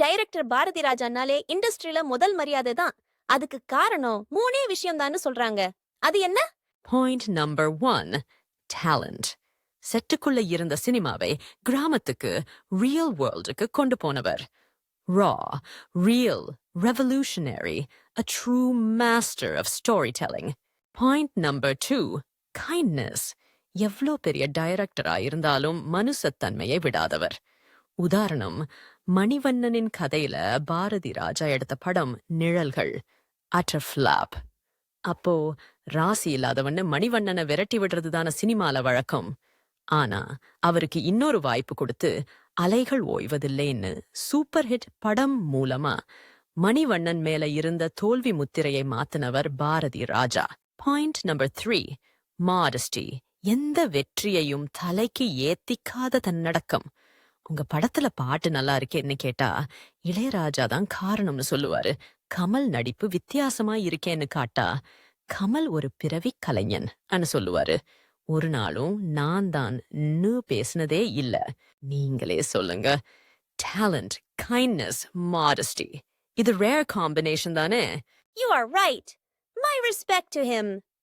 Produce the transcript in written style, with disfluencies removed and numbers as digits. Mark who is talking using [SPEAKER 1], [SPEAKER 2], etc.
[SPEAKER 1] Director Bharathi ராஜானாலே இண்டஸ்ட்ரியில முதல் மரியாதை தான். அதுக்கு காரணம் 3 விஷயம் தான்னு சொல்றாங்க. அது என்ன?
[SPEAKER 2] Point number 1. Talent. செட்டுக்குள்ள இருந்த சினிமாவை கிராமத்துக்கு ரியல் வேர்ல்டுக்கு கொண்டு போனவர். Raw, real, revolutionary, a true master of storytelling. Point number 2. Kindness. எவ்ளோ பெரிய டைரக்டரா இருந்தாலும் மனுஷத்தன்மையை விடாதவர். உதாரணம், மணிவண்ணனின் கதையில பாரதி ராஜா எடுத்த படம் நிழல்கள். utter flop. அப்போ ராசி இல்லாதவன்னு மணிவண்ணனை விரட்டி விடுறதுதான சினிமால வழக்கம். ஆனா அவருக்கு இன்னொரு வாய்ப்பு கொடுத்து அலைகள் ஓய்வதில்லைன்னு சூப்பர் ஹிட் படம் மூலமா மணிவண்ணன் மேல இருந்த தோல்வி முத்திரையை மாத்தினவர் Bharathi Raja. Point number 3. Modesty. எந்த வெற்றியையும் தலைக்கு ஏத்திக்காத தன்னடக்கம். உங்க படத்துல பாட்டு நல்லா இருக்கேன்னு கேட்டா இளையராஜா தான் காரணம்னு சொல்லுவாரு. கமல் நடிப்பு வித்தியாசமா இருக்கேன்னு காட்டா கமல் ஒரு பிறவி கலைஞன் சொல்லுவாரு. ஒரு நாளும் நான் தான் பேசினதே இல்ல. நீங்களே சொல்லுங்க. Talent, kindness, modesty. இது rare combination தானே?
[SPEAKER 1] You are right. My respect to him.